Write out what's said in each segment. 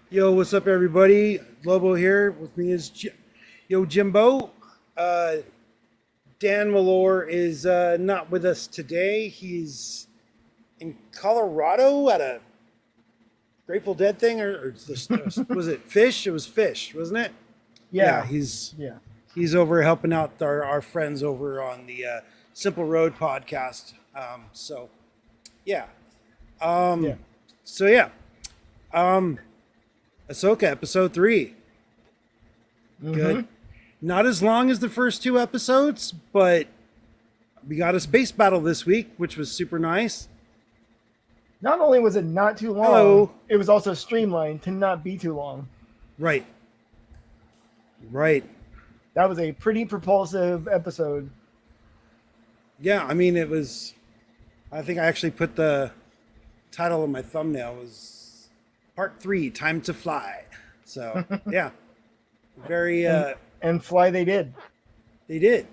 Yo, what's up, everybody? Lobo here. With me is YoJimbo. Uh, Dan Malore is not with us today. He's in Colorado at a Grateful Dead thing, or was it Fish? It was Fish, wasn't it? Yeah, Yeah, he's yeah. he's over helping out our friends over on the Simple Road podcast. Yeah, Yeah. um, so yeah, um, Ahsoka episode 3. Good. hmm Not as long as the first two episodes, but we got a space battle this week, which was super nice. Not only was it not too long, Hello. it was also streamlined to not be too long. Right. Right. That was a pretty propulsive episode. Yeah, I mean it was I think I actually put the title of my thumbnail was part 3, Time to Fly. So, yeah. Very and and fly they did. they did.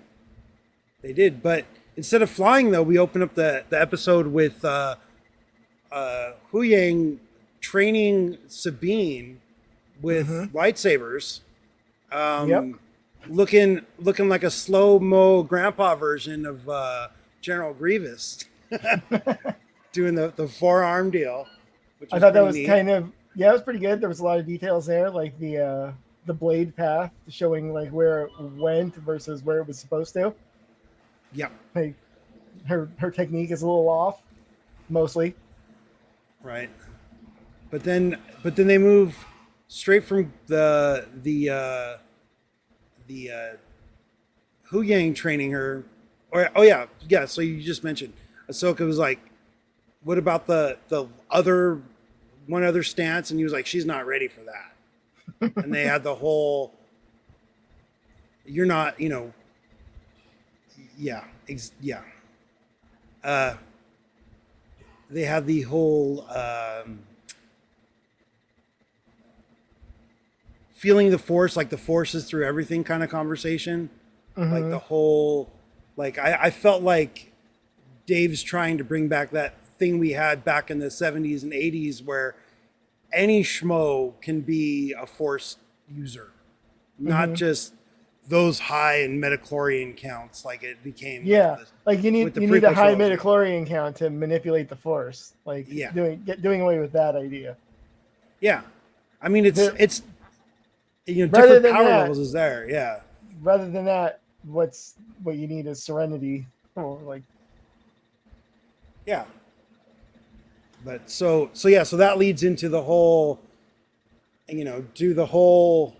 They did, but instead of flying though, we open up the episode with Hu Yang training Sabine with lightsabers, Yep. um, looking like a slow mo grandpa version of General Grievous, doing the forearm deal, which I was thought that pretty was neat. kind of it was pretty good. There was a lot of details there, like the blade path showing like where it went versus where it was supposed to. Yeah, Like her technique is a little off, mostly. right. But then they move straight from the Hu Yang training her, or oh yeah. So you just mentioned Ahsoka was like, "What about the other one other stance?" And he was like, "She's not ready for that." And they had the whole, "You're not, yeah, yeah." Uh, they had the whole feeling the force, like the force is through everything kind of conversation. Like hmm the whole, like I felt like Dave's trying to bring back that thing we had back in the 70s and 80s where any schmo can be a force user, not hmm just those high in metachlorian counts like it became Yeah, like with the you need a prequel high trilogy. midichlorian count to manipulate the force. Like Yeah, doing away with that idea. yeah. I mean, it's There, it's rather different than power that, levels is there. Yeah, what you need is serenity, or like yeah. But so that leads into the whole, do the whole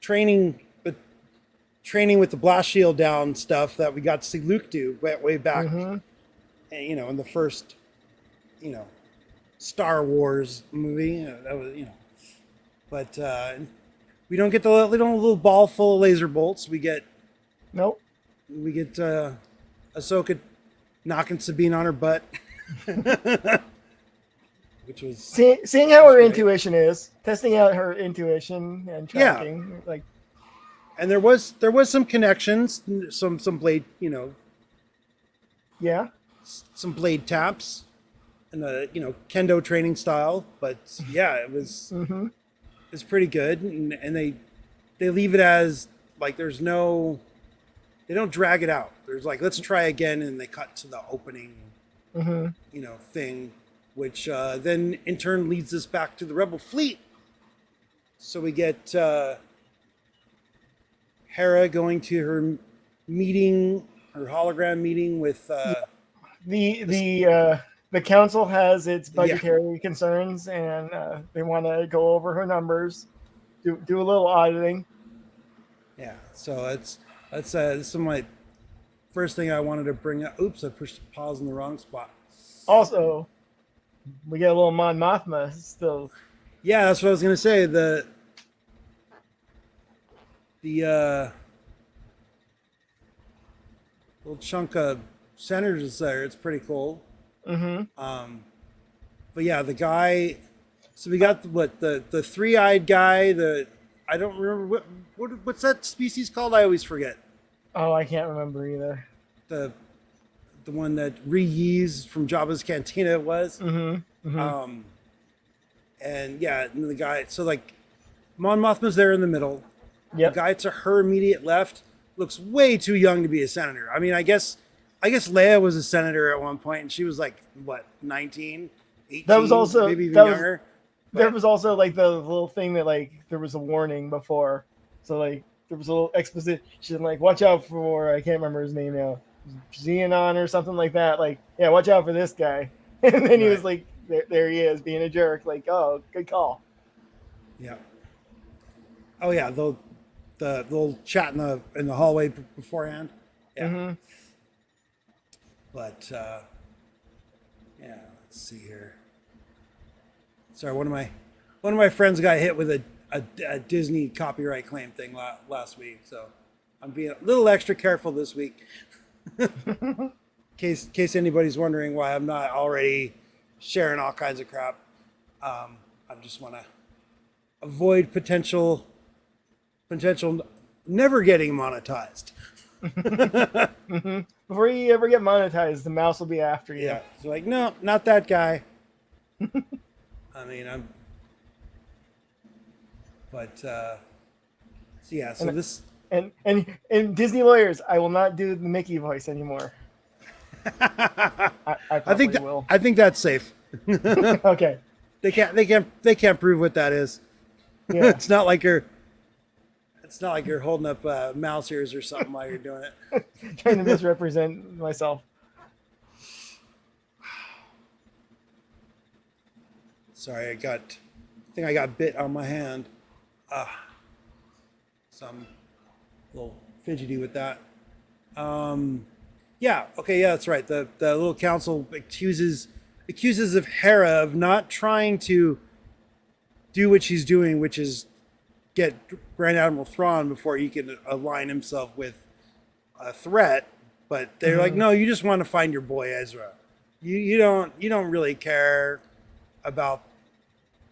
training, but training with the blast shield down stuff that we got to see Luke do way back, hmm in the first, you know, Star Wars movie. That was, but we don't get the little ball full of laser bolts. nope. We get Ahsoka knocking Sabine on her butt, which was Seeing how was her great. intuition is, testing out her intuition and Yeah, tracking, like and there was some connections, some blade, yeah, some blade taps, and the kendo training style. But yeah, hmm it's pretty good, and they leave it as like there's no, they don't drag it out. There's like, let's try again, and they cut to the opening, hmm thing, which then in turn leads us back to the Rebel fleet. So we get Hera going to her meeting, her hologram meeting with this, the council has its yeah, budgetary concerns, and they want to go over her numbers, do a little auditing. yeah. So this is my first thing I wanted to bring up. Oops, I pushed pause in the wrong spot. Also, we get a little Mon Mothma still. Yeah, that's what I was gonna say. The little chunk of senators there. It's pretty cool. hmm Um, but yeah, the guy. So we got the three-eyed guy. The I don't remember what's that species called. I always forget. Oh, I can't remember either. The the one that Reese from Jabba's Cantina was. hmm hmm Um, And yeah, and the guy. So like, Mon Mothma's there in the middle. The Yep. guy to her immediate left looks way too young to be a senator. I mean, I guess Leia was a senator at one point, and she was like what 19, 18, That was also maybe even that was younger. there was also like the little thing that like there was a warning before, so like there was a little exposition like watch out for I can't remember his name now, Xenon or something like that. Like yeah, watch out for this guy, and then he was Right. like there he is being a jerk. Like oh good call. Yeah. Oh yeah, the little chat in the hallway beforehand. Yeah. Mm-hmm. But yeah, let's see here. Sorry, one of my friends got hit with a Disney copyright claim thing last week, so I'm being a little extra careful this week. In case anybody's wondering why I'm not already sharing all kinds of crap, I just want to avoid potential never getting monetized. Before you ever get monetized, the mouse will be after you. Yeah, so like no, not that guy. I mean, but so yeah, so this And Disney lawyers, I will not do the Mickey voice anymore. I probably will. I think that's safe. Okay. They can't prove what that is. Yeah. It's not like you're holding up mouse ears or something while you're doing it. Trying to misrepresent myself. Sorry, I think I got bit on my hand. So I'm a little fidgety with that. Yeah, okay, yeah, that's right. The little council accuses of Hera of not trying to do what she's doing, which is get Grand Admiral Thrawn before he can align himself with a threat. But they're like, no, you just want to find your boy Ezra. You don't really care about,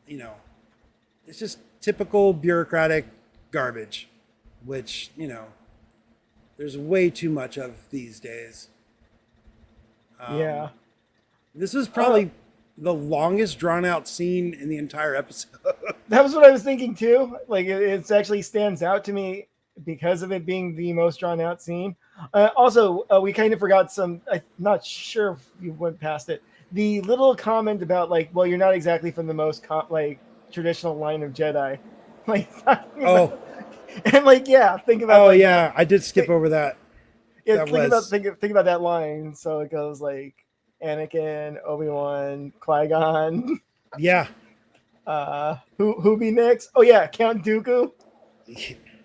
it's just typical bureaucratic garbage, which there's way too much of these days. Yeah. This was probably the longest drawn out scene in the entire episode. That was what I was thinking too. Like it actually stands out to me because of it being the most drawn out scene. Also, we kind of forgot some. I'm not sure if you went past it. The little comment about like, well, you're not exactly from the most traditional line of Jedi. Like, Oh, and like, yeah, think about. oh like, yeah, I did skip over that. Yeah, That think was about that line. So it goes like Anakin, Obi-Wan, Qui-Gon. yeah, Who be next? Oh yeah, Count Dooku.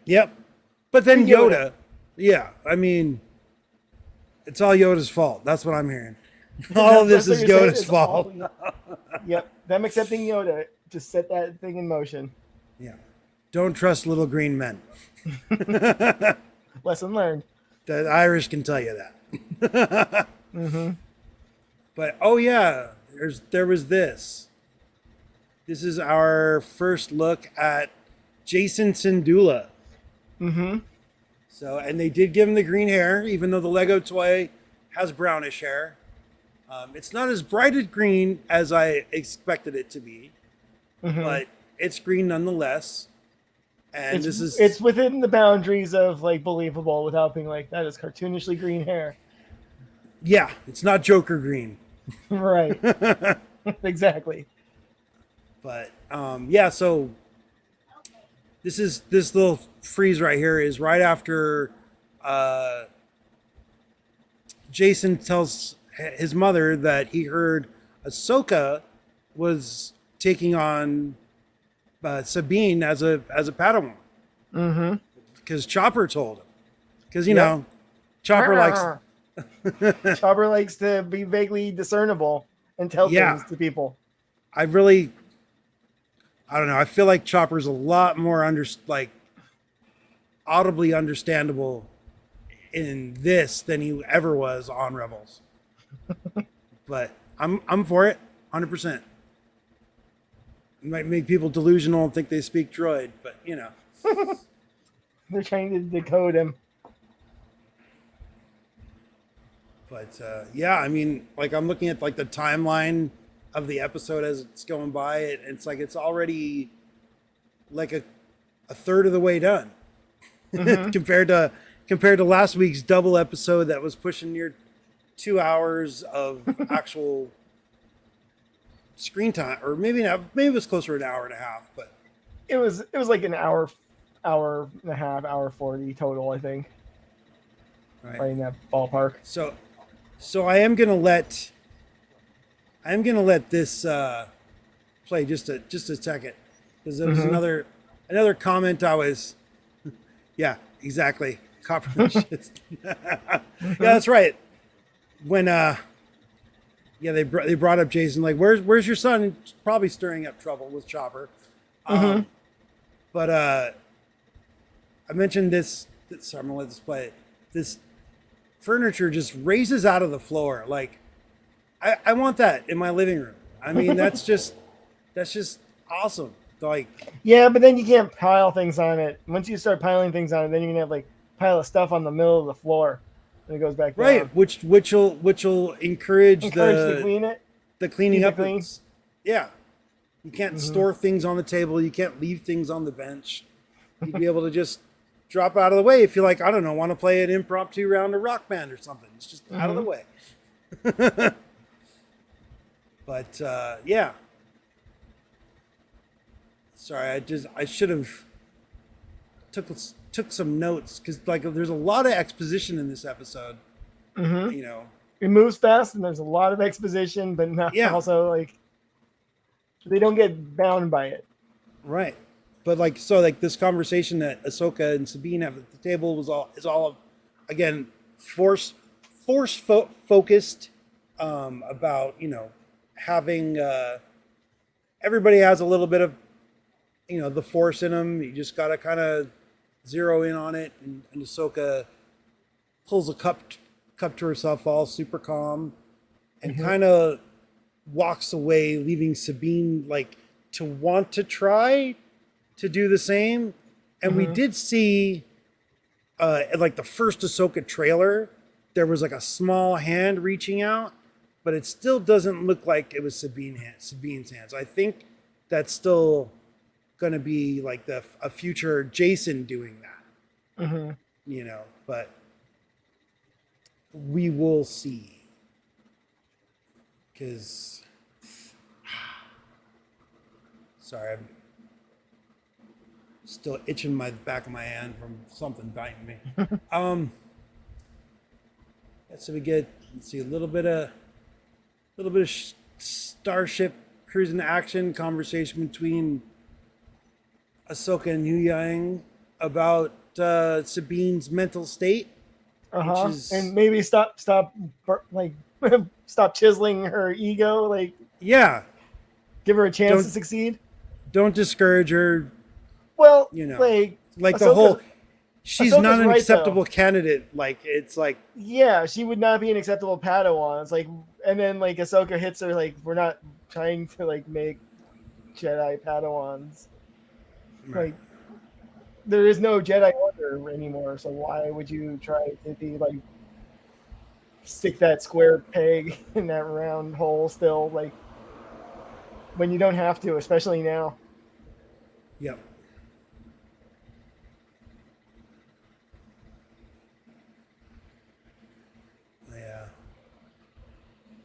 yep. But then Yoda. Yoda, yeah, I mean, it's all Yoda's fault. That's what I'm hearing. All of this That's is what you're saying, Yoda's it's all- fault. Yep, them accepting Yoda to set that thing in motion. Yeah, don't trust little green men. Lesson learned. The Irish can tell you that. But oh yeah, there was this. This is our first look at Jason Syndulla. So, and they did give him the green hair, even though the Lego toy has brownish hair. It's not as bright as green as I expected it to be, but it's green nonetheless. And It's within the boundaries of like believable without being like that is cartoonishly green hair. yeah, it's not Joker green. Right. Exactly. But yeah, so this little freeze right here is right after Jason tells his mother that he heard Ahsoka was taking on Sabine as a Padawan. Because Chopper told him. Because Chopper likes. Chopper likes to be vaguely discernible and tell Yeah. things to people. I don't know. I feel like Chopper's a lot more audibly understandable in this than he ever was on Rebels. But I'm for it, 100%. It might make people delusional and think they speak droid, but They're trying to decode him. But yeah, I mean, like I'm looking at like the timeline of the episode as it's going by. It's like it's already like a third of the way done Mm-hmm. compared to last week's double episode that was pushing near 2 hours of actual screen time, or maybe not, maybe it was closer to an hour and a half, but It was like an hour and a half, hour 40 total, I think, right. right in that ballpark. So I am gonna let this play just a second, because there was Mm-hmm. another comment I was yeah, exactly, copper shits. Yeah, that's right. When they brought up Jason, like, where's your son? He's probably stirring up trouble with Chopper. Mm-hmm. But I mentioned this. Sorry, I'm gonna let this play. This furniture just raises out of the floor. Like, I want that in my living room. I mean, that's just awesome. Like, Yeah, but then you can't pile things on it. Once you start piling things on it, then you're gonna have like pile of stuff on the middle of the floor, and it goes back down. right, which'll encourage Encourage to clean it. the cleaning keep it up. clean. Yeah, you can't Mm-hmm. store things on the table. You can't leave things on the bench. You'd be able to just drop out of the way if you, like, I don't know, want to play an impromptu round of Rock Band or something. It's just out of the way. But yeah. Sorry, I should have took some notes, because like there's a lot of exposition in this episode. Mm-hmm. You know, It moves fast, and there's a lot of exposition, but not Yeah. also like they don't get bound by it. right? But like, so like this conversation that Ahsoka and Sabine have at the table is all again focused about, you know, having everybody has a little bit of, you know, the Force in them. You just gotta kind of zero in on it, and Ahsoka pulls a cup to herself, all super calm, and kind of walks away, leaving Sabine like to want to try to do the same. And we did see like the first Ahsoka trailer, there was like a small hand reaching out, but it still doesn't look like it was Sabine's hands. I think that's still going to be like a future Jason doing that, Mm-hmm. you know, but we will see. Because, sorry, I'm still itching my back of my hand from something biting me. So we get, let's see, a little bit of starship cruising action conversation between Ahsoka and Hu Yang about Sabine's mental state. Uh-huh. Which is- And maybe stop like stop chiseling her ego, like Yeah, give her a chance Don't- to succeed. don't discourage her. Well, You know, like the Ahsoka's- whole, she's Ahsoka's not an right, acceptable candidate. Like, it's like, yeah, she would not be an acceptable Padawan. It's like, and then like Ahsoka hits her like, we're not trying to like make Jedi Padawans. Like, there is no Jedi Order anymore, so why would you try to be like stick that square peg in that round hole still, like when you don't have to, especially now. yep. Yeah.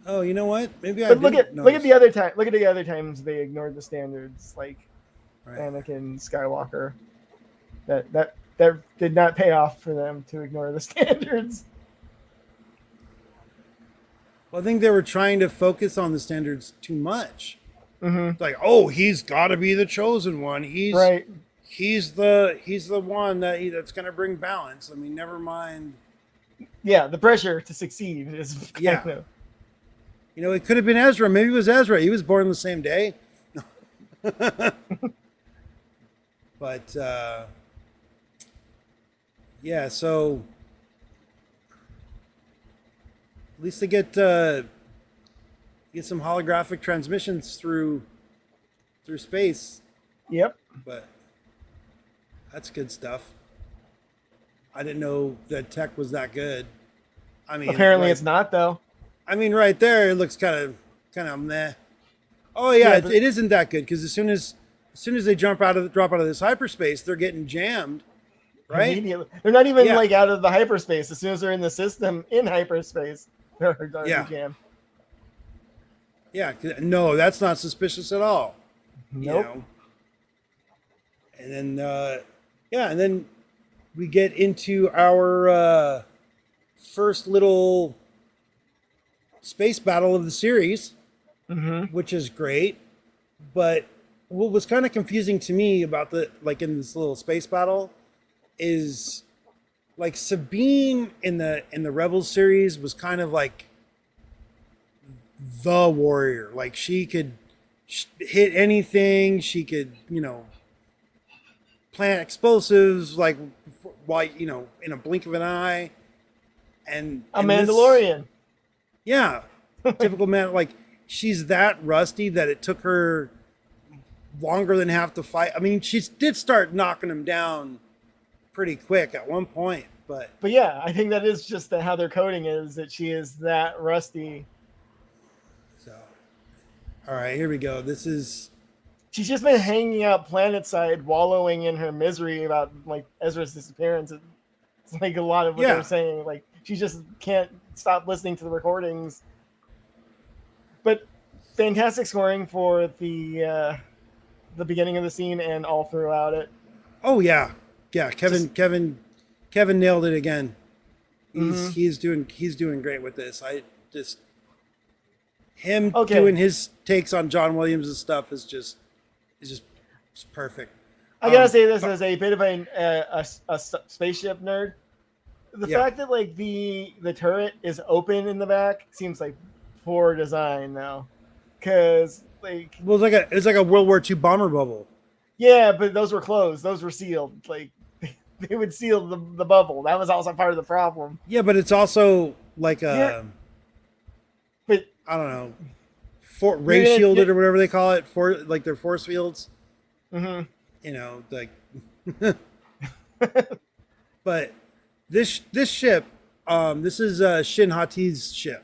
Oh, you know what? Maybe I But look didn't at the other time. Look at the other times they ignored the standards, like Right. Anakin Skywalker. That did not pay off for them to ignore the standards. Well, I think they were trying to focus on the standards too much. Mm-hmm. Like, oh, he's got to be the chosen one. Right. He's the one that's going to bring balance. I mean, never mind. Yeah, the pressure to succeed is Yeah. kind of, You know, it could have been Ezra. Maybe it was Ezra. He was born the same day. But yeah, so at least they get some holographic transmissions through space. Yep. But that's good stuff. I didn't know that tech was that good. I mean, Apparently, right, it's not though. I mean, right there, it looks kind of meh. Oh yeah, Yeah, it isn't that good because as soon as they drop out of this hyperspace, they're getting jammed, right? immediately. They're not even Yeah, like out of the hyperspace. As soon as they're in the system in hyperspace, they're already yeah, jammed. yeah. No, that's not suspicious at all. You Nope. know, and then yeah, and then we get into our first little space battle of the series, Mm-hmm. which is great. But what was kind of confusing to me about the like in this little space battle is like Sabine in the Rebels series was kind of like the warrior. Like she could hit anything. She could plant explosives like while in a blink of an eye. And A this, Mandalorian. yeah, typical man. Like she's that rusty that it took her longer than half the fight. I mean, she did start knocking him down pretty quick at one point, but But yeah, I think that is just how their coding is that she is that rusty. so all right, here we go. This is She's just been hanging out planet side, wallowing in her misery about like Ezra's disappearance. It's like a lot of what yeah. they're saying. Like she just can't stop listening to the recordings. But fantastic scoring for the beginning of the scene and all throughout it. Oh yeah, yeah. Kevin nailed it again. Mhm. He's doing great with this. I just him Okay. doing his takes on John Williams' stuff is just it's perfect. I gotta say this as a bit of a spaceship nerd. The Yeah. fact that like the turret is open in the back seems like poor design now, because like Well, it's like a World War II bomber bubble. yeah, but those were closed. Those were sealed. Like they would seal the bubble. That was also part of the problem. Yeah, but it's also like Yeah. But I don't know, ray shielded or whatever they call it, for like their force fields. mhm. Like. But this ship, this is Shin Hati's ship.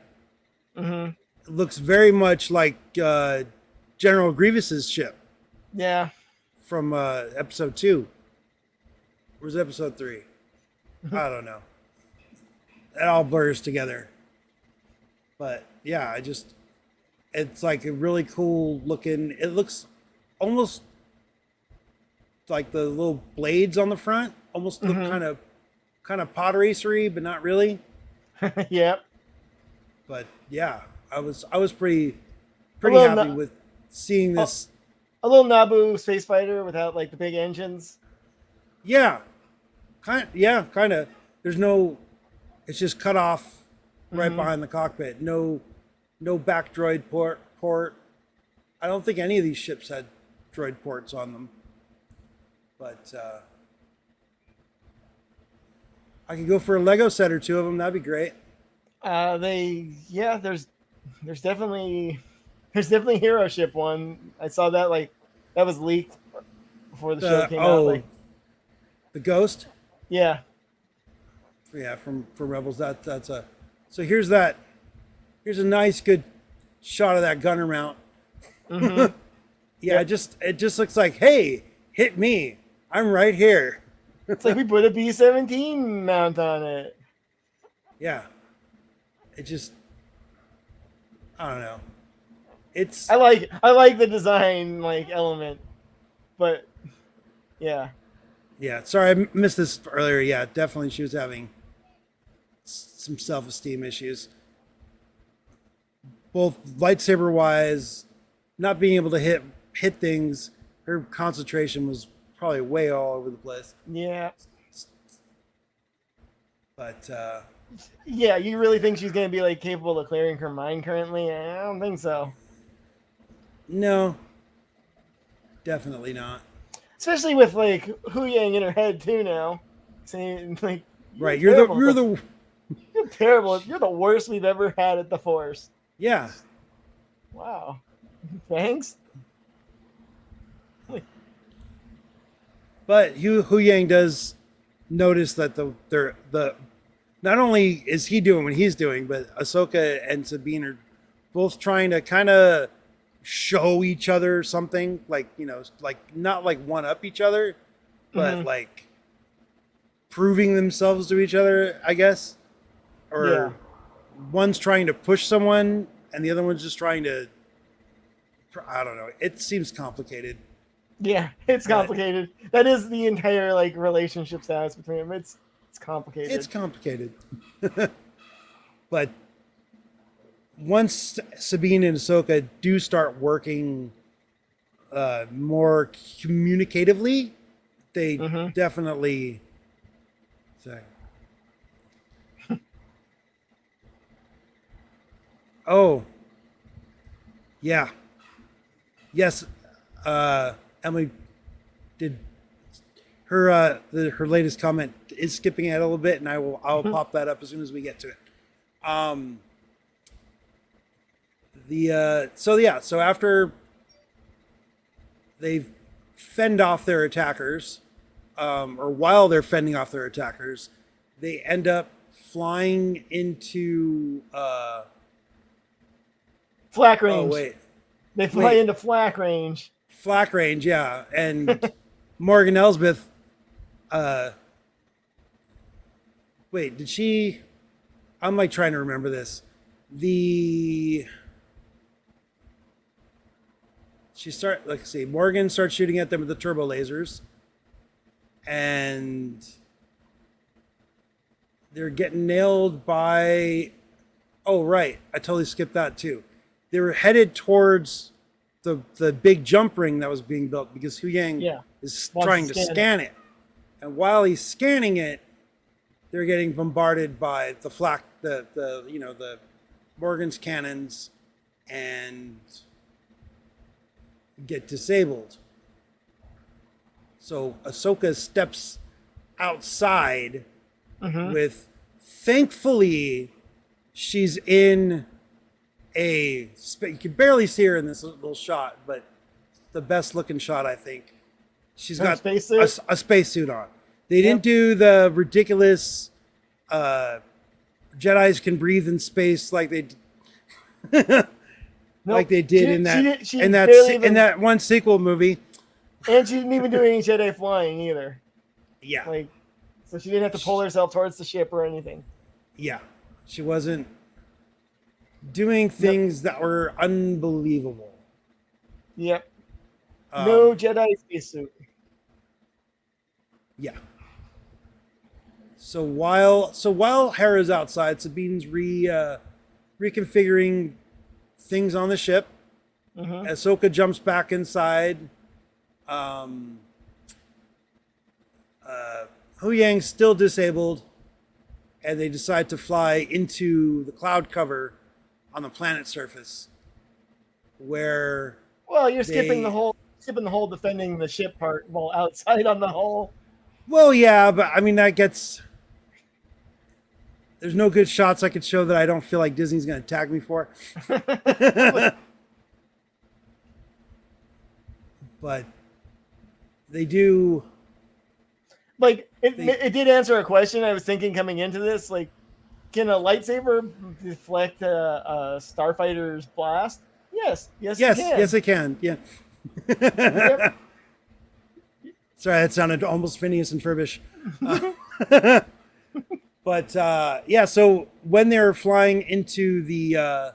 Mhm. It looks very much like General Grievous's ship Yeah. from episode 2. Where's episode 3? I don't know. It all blurs together. But yeah, it's like a really cool looking. It looks almost like the little blades on the front almost look kind of pod racery, but not really. Yep. But yeah, I was pretty little happy na- with seeing this. A little Naboo space fighter without like the big engines. Yeah, kind of. There's no. It's just cut off right behind the cockpit. No back droid port. I don't think any of these ships had droid ports on them. But I could go for a Lego set or two of them. That'd be great. There's definitely hero ship one. I saw that like that was leaked before the show came out. Like the Ghost. yeah. Yeah, from Rebels. That's a. So here's that. Here's a nice good shot of that gunner mount. Mhm. Yeah, it just looks like, hey, hit me. I'm right here. It's like we put a B-17 mount on it. Yeah. It just I don't know. It's I like the design like element, but yeah. yeah, sorry I missed this earlier. Yeah, definitely she was having some self-esteem issues. Both lightsaber wise, not being able to hit things, her concentration was probably way all over the place. Yeah. But Yeah, you really think she's gonna be like capable of clearing her mind currently? I don't think so. no, definitely not. Especially with like Hu Yang in her head too now. Saying like Right, you're you're terrible. You're the worst we've ever had at the Force. yeah. Wow. Thanks. But Hu Yang does notice that the not only is he doing what he's doing, but Ahsoka and Sabine are both trying to kind of show each other something, like, like not like one up each other, but like proving themselves to each other, I guess. Or one's trying to push someone and the other one's just trying to, I don't know. It seems complicated. Yeah, it's complicated. That is the entire like relationship status between them. It's complicated. It's complicated. But once Sabine and Ahsoka do start working more communicatively, they definitely say, "Oh, yeah, yes." Emily did her her latest comment is skipping ahead a little bit, and I'll pop that up as soon as we get to it. So after they've fend off their attackers, or while they're fending off their attackers, they end up flying into flak range. Oh wait, they fly into flak range. Flak range, yeah, and Morgan Elsbeth. Wait, did she? I'm like trying to remember this. Let's see. Morgan starts shooting at them with the turbo lasers, and they're getting nailed by. Oh right, I totally skipped that too. They were headed towards the big jump ring that was being built because Hu Yang is trying to scan it. And while he's scanning it, they're getting bombarded by the flak, the Morgan's cannons, and get disabled. So Ahsoka steps outside with, thankfully, she's in you can barely see her in this little shot, but the best looking shot, I think. She's got a spacesuit on. They didn't do the ridiculous Jedis can breathe in space like they like they did in that one sequel movie. And she didn't even do any Jedi flying either. Yeah. So she didn't have to pull herself towards the ship or anything. Yeah. She wasn't doing things that were unbelievable. Yep. No Jedi spacesuit. Yeah. So while Hera's outside, Sabine's reconfiguring things on the ship. Ahsoka jumps back inside. Hu Yang's still disabled, and they decide to fly into the cloud cover on the planet surface, where you're skipping the whole defending the ship part while outside on the hull. Well, yeah, but I mean there's no good shots I could show that I don't feel like Disney's going to tag me for. But they do. It did answer a question I was thinking coming into this. Like, can a lightsaber deflect a starfighter's blast? Yes, it can. Yes, it can. Yeah. Yep. Sorry, that sounded almost Phineas and Ferbish. But so when they're flying into the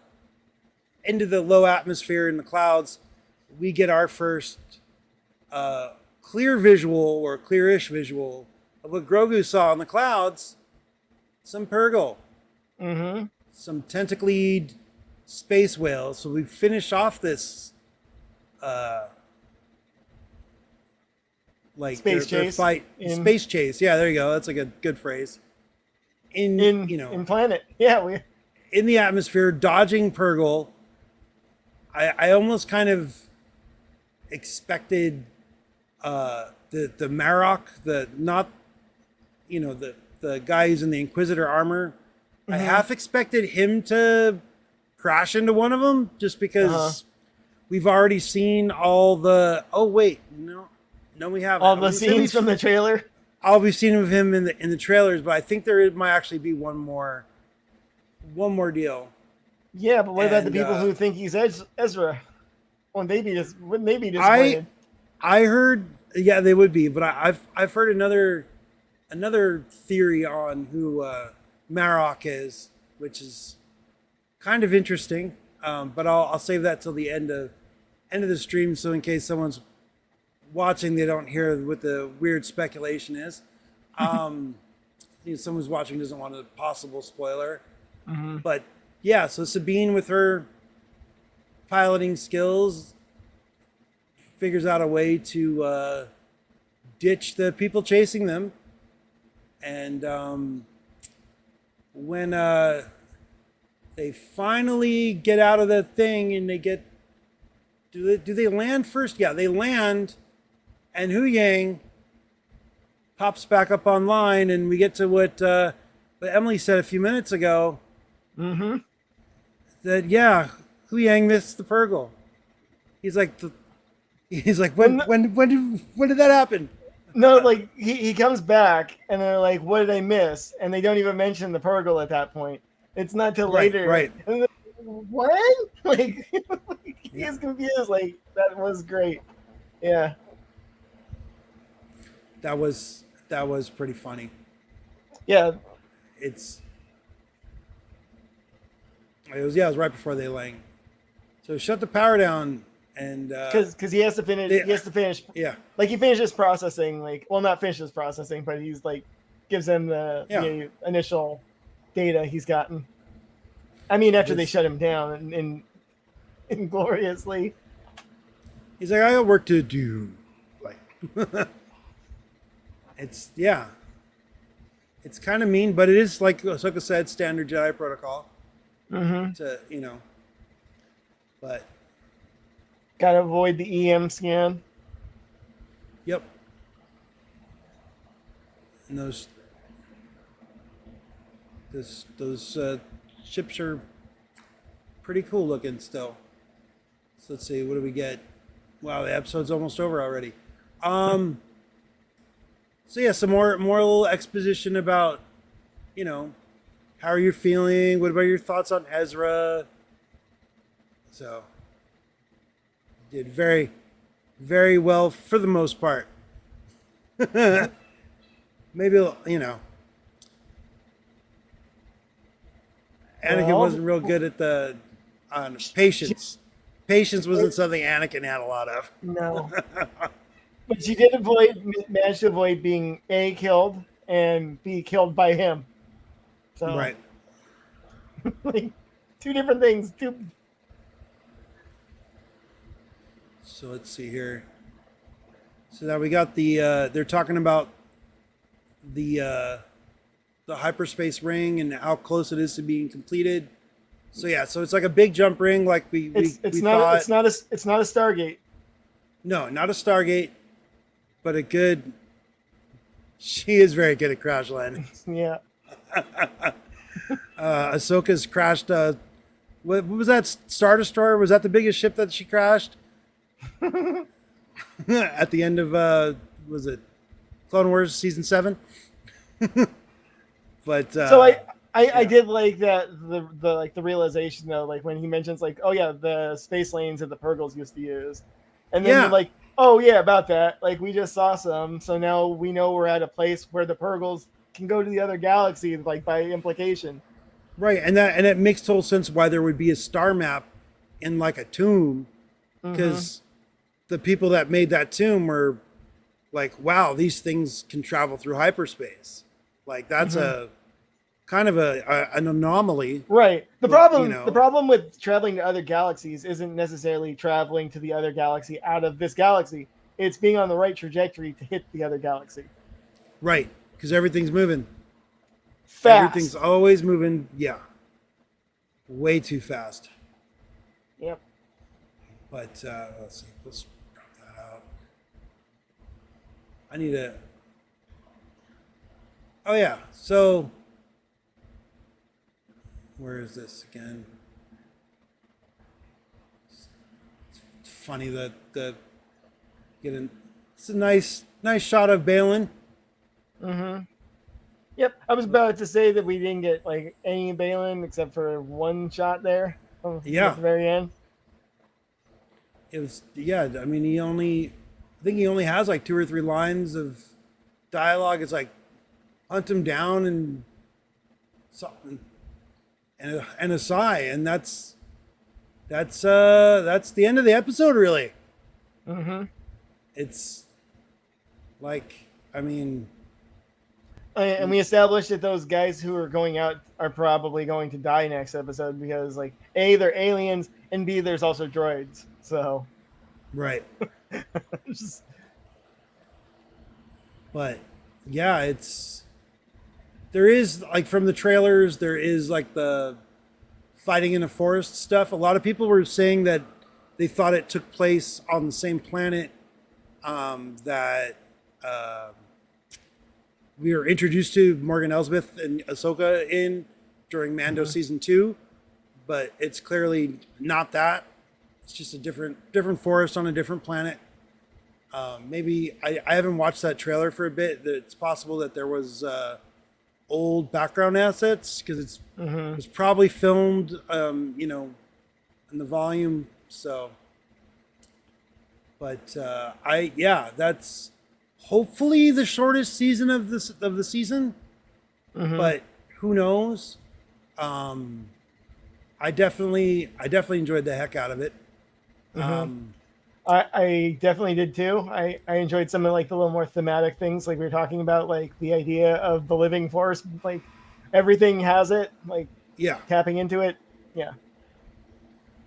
low atmosphere in the clouds, we get our first clear visual or clearish visual of what Grogu saw in the clouds. Some Purgle. Some tentacled space whales. So we finish off this their fight. Space chase. Yeah, there you go. That's like a good phrase. In planet. Yeah, in the atmosphere, dodging Purgle. I almost kind of expected the Marok, the guy who's in the Inquisitor armor. I half expected him to crash into one of them just because we've already seen all the. Oh wait, no, we haven't. All the scenes from the trailer. I'll be seeing of him in the trailers, but I think there might actually be one more deal. Yeah, but what about the people who think he's Ezra? Wouldn't they be disappointed? I heard, yeah, they would be, but I've heard another theory on who Marok is, which is kind of interesting. But I'll save that till the end of the stream, so in case someone's watching, they don't hear what the weird speculation is. Someone who's watching doesn't want a possible spoiler. Mm-hmm. But yeah, so Sabine with her piloting skills figures out a way to ditch the people chasing them. And when they finally get out of the thing and they get, do they land first? Yeah, they land, and Hu Yang pops back up online, and we get to what Emily said a few minutes ago. Mm-hmm. That yeah, Hu Yang missed the Purgle. He's like when did that happen? No, like he comes back and they're like, "What did I miss?" And they don't even mention the Purgle at that point. It's not till later. Right. And like, what? Like he's confused. Like that was great. Yeah. That was pretty funny. Yeah. It was right before they lang. So shut the power down and because he has to finish. He has to finish. Yeah. Like he finishes processing. Like not finishes processing, but he's like gives them the initial data he's gotten. I mean, after they shut him down and ingloriously. He's like, I got work to do. Like, it's kind of mean, but it is, like Ahsoka said, standard Jedi protocol. Mm-hmm. To but gotta avoid the EM scan. Yep. And those ships are pretty cool looking still. So let's see, what do we get? Wow, the episode's almost over already. So yeah, some more little exposition about, how are you feeling? What about your thoughts on Ezra? So did very, very well for the most part. Maybe, Anakin wasn't real good at the patience. Patience wasn't something Anakin had a lot of. No. But she did manage to avoid being A, killed, and B, killed by him. So, right. Like, two different things. So let's see here. So now we got they're talking about the hyperspace ring and how close it is to being completed. So yeah, so it's like a big jump ring, like we thought. It's not a Stargate. No, not a Stargate, but a good. She is very good at crash landings. Yeah. Ahsoka's crashed. What was that? Star Destroyer? Was that the biggest ship that she crashed? At the end of was it Clone Wars season 7? But so I did like that the realization though, like when he mentions like, oh yeah, the space lanes that the Purgles used to use, and then you're like, oh yeah, about that, like we just saw some, so now we know we're at a place where the Purgles can go to the other galaxy, like by implication. Right, and it makes total sense why there would be a star map in like a tomb, because the people that made that tomb were like, wow, these things can travel through hyperspace. Like that's a kind of an anomaly. Right. The problem with traveling to other galaxies isn't necessarily traveling to the other galaxy out of this galaxy. It's being on the right trajectory to hit the other galaxy. Right, because everything's moving. Fast. Everything's always moving. Yeah. Way too fast. Yep. But let's see. Let's drop that out. I need to. Oh yeah. So where is this again? It's funny that it's a nice shot of Balin. Mm-hmm. Yep, I was about to say that we didn't get like any Balin except for one shot there. Yeah. At the very end. it was, yeah. I mean, I think he only has like 2 or 3 lines of dialogue. It's like hunt him down and something and a sigh, and that's the end of the episode. Really, Mm-hmm. it's like, I mean, And we established that those guys who are going out are probably going to die next episode because, like, A, they're aliens, and B, there's also droids. So, right. just, But yeah, there is like from the trailers, there is like the fighting in a forest stuff. A lot of people were saying that they thought it took place on the same planet that we were introduced to Morgan Elsbeth and Ahsoka in during Mando season 2, but it's clearly not that. It's just a different forest on a different planet. Maybe I haven't watched that trailer for a bit. It's possible that there was old background assets because it was probably filmed, in the volume. So, but that's hopefully the shortest season of the season. But who knows? I definitely enjoyed the heck out of it. I definitely did too. I enjoyed some of like the little more thematic things, like we were talking about, like the idea of the living force, like everything has it, like Yeah, tapping into it. Yeah.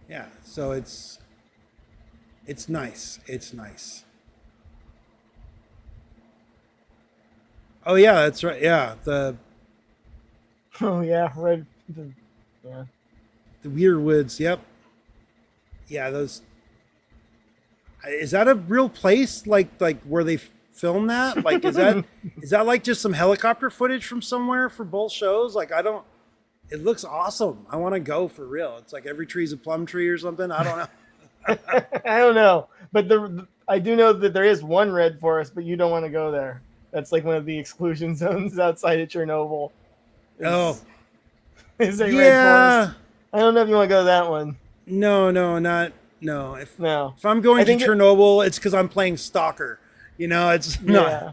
yeah. So it's nice. It's nice. Oh yeah, that's right. Yeah, Oh yeah, yeah. the Weird Woods. Yep. Yeah, those. Is that a real place? Like where they film that? Like, is that like just some helicopter footage from somewhere for both shows? Like, I don't. It looks awesome. I want to go for real. It's like every tree's a plum tree or something. I don't know. I don't know, but I do know that there is one red forest, but you don't want to go there. That's like one of the exclusion zones outside of Chernobyl. Oh, Is a red yeah. forest. I don't know if you want to go to that one. No, not no. No. If I'm going I to think Chernobyl, it's because I'm playing Stalker. It's not. Yeah.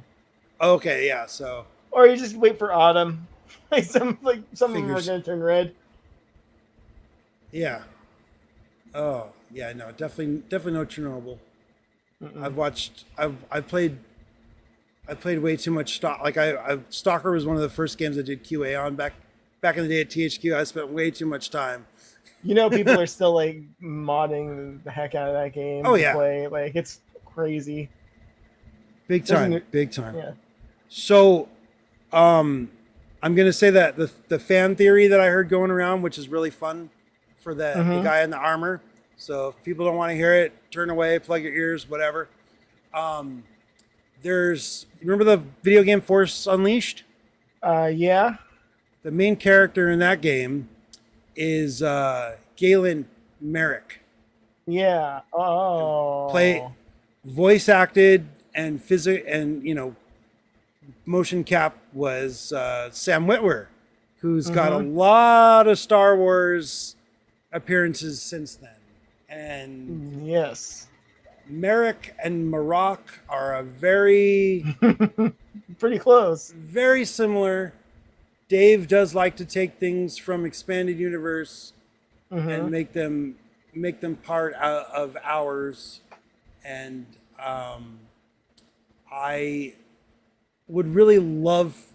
Okay, yeah. So Or you just wait for autumn. Some of them are Figures. going to turn red. yeah. Oh yeah, no, definitely no Chernobyl. I've played way too much stock. Like Stalker was one of the first games I did QA on back in the day at THQ. I spent way too much time. You know, people are still like modding the heck out of that game. Oh, to yeah. play. Like it's crazy. Big time. Big time. Yeah. So, I'm gonna say that the fan theory that I heard going around, which is really fun for the guy in the armor. So if people don't want to hear it, turn away, plug your ears, whatever. Remember the video game Force Unleashed? Yeah. The main character in that game is Galen Merrick. Yeah. Oh. Voice acted and motion cap was Sam Witwer, who's got a lot of Star Wars appearances since then. And Yes. Merrick and Maroc are a very, Pretty close. very similar. Dave does like to take things from expanded universe and make them part of ours. And I would really love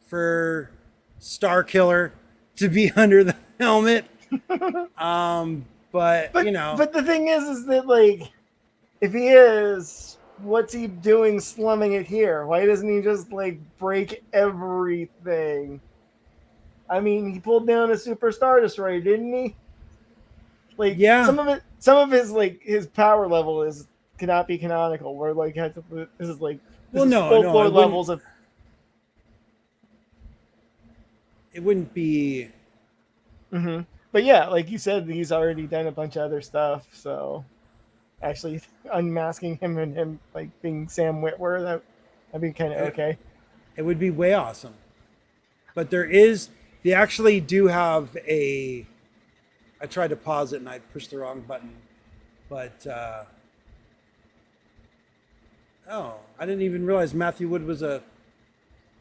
for Star Killer to be under the helmet. But But the thing is that like, if he is, what's he doing slumming it here? Why doesn't he just like break everything? I mean, he pulled down a Super Star Destroyer, didn't he? Like, Yeah. some of his like his power level cannot be canonical. Where like this is like full floor levels of. It wouldn't be. But yeah, like you said, he's already done a bunch of other stuff. So actually unmasking him and him like being Sam Witwer, that'd be kind of okay. It would be way awesome. But they actually do have I tried to pause it and I pushed the wrong button. But Oh, I didn't even realize Matthew Wood was a.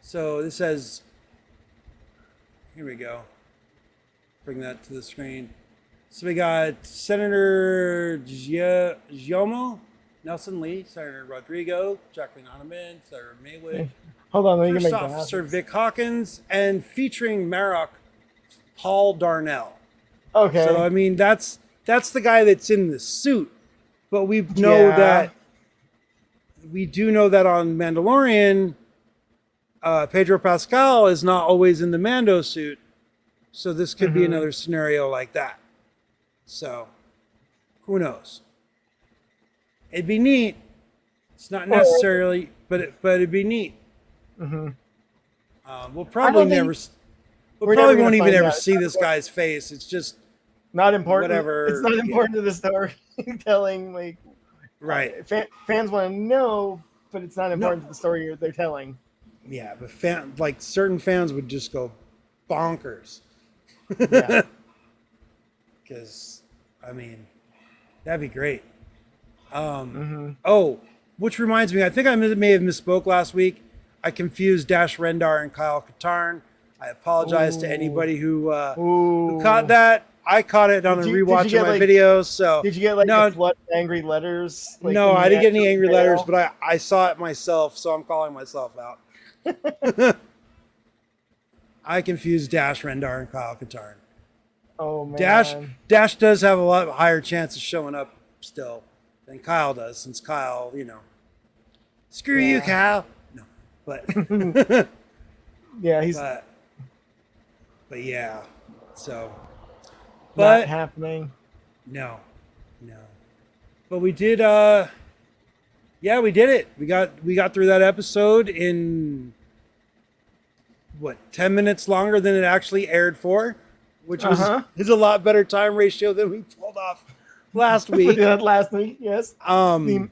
So this says. Here we go. Bring that to the screen. So we got Senator Giomo, Nelson Lee, Senator Rodrigo, Jacqueline Onaman, Senator Maywood, Hold on, let me First get my Officer glasses. Vic Hawkins, and featuring Marok, Paul Darnell. Okay. So I mean that's the guy that's in the suit, but we know Yeah. that we do know that on Mandalorian, Pedro Pascal is not always in the Mando suit, so this could be another scenario like that. So who knows? It'd be neat. It's not necessarily, but it'd be neat. Mm-hmm. We'll I probably don't think never. We we're probably never won't gonna even find ever out. see this guy's face. It's just Not important. whatever. It's not Yeah. important to the storytelling. Like, Right. fans want to know, but it's not important No. to the story they're telling. Yeah, but like certain fans would just go bonkers. Yeah. Because, I mean, that'd be great. Mm-hmm. Oh, which reminds me, I think I may have misspoke last week. I confused Dash Rendar and Kyle Katarn. I apologize to Ooh. anybody who Ooh. caught that. I caught it on a Did you rewatch get, of my like- videos. So Did you get like no, the flood of angry letters? Like, no, in I the didn't get any actual angry mail? letters, but I saw it myself, so I'm calling myself out. I confused Dash Rendar and Kyle Katarn. Oh man. Dash does have a lot higher chance of showing up still than Kyle does, since Kyle, screw you, Yeah. Kyle. No, but Yeah, he's but yeah, so not but happening. no, but we did. Yeah, we did it. We got through that episode in what 10 minutes longer than it actually aired for, which is a lot better time ratio than we pulled off last week. Last week, yes. The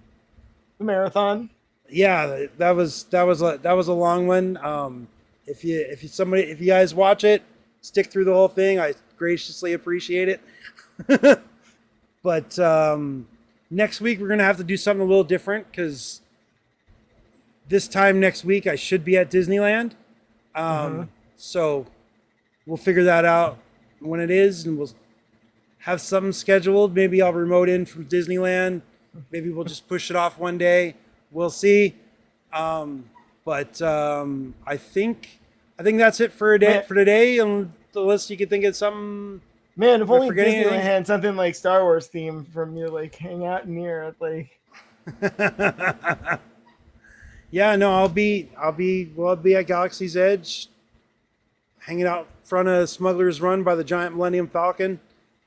marathon. Yeah, that was a long one. If you guys watch it, stick through the whole thing. I graciously appreciate it. But next week we're gonna have to do something a little different because this time next week I should be at Disneyland. So we'll figure that out when it is, and we'll have something scheduled. Maybe I'll remote in from Disneyland. Maybe we'll just push it off one day. We'll see. But I think that's it for today. Unless you could think of something. Man, if only forgetting Disneyland anything? had something like Star Wars themed from you, like hang out near, like. Yeah, no, we'll be at Galaxy's Edge, hanging out in front of Smuggler's Run by the giant Millennium Falcon.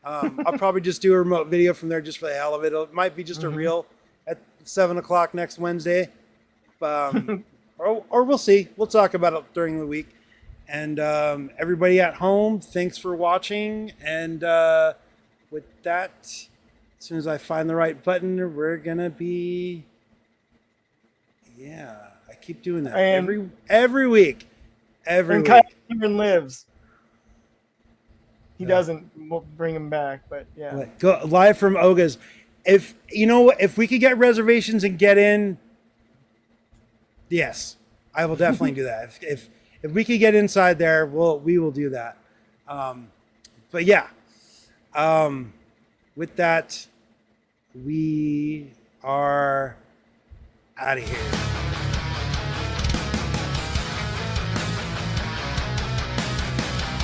I'll probably just do a remote video from there just for the hell of it. It might be just a reel at 7:00 next Wednesday, or we'll see. We'll talk about it during the week. And everybody at home, thanks for watching. And with that, as soon as I find the right button, we're gonna be. Yeah, I keep doing that every week. Every And week. Kyle even lives. He doesn't. We'll bring him back, but yeah. But go live from Oga's. If we could get reservations and get in, yes, I will definitely do that. If we could get inside there, we will do that. But yeah, with that, we are out of here.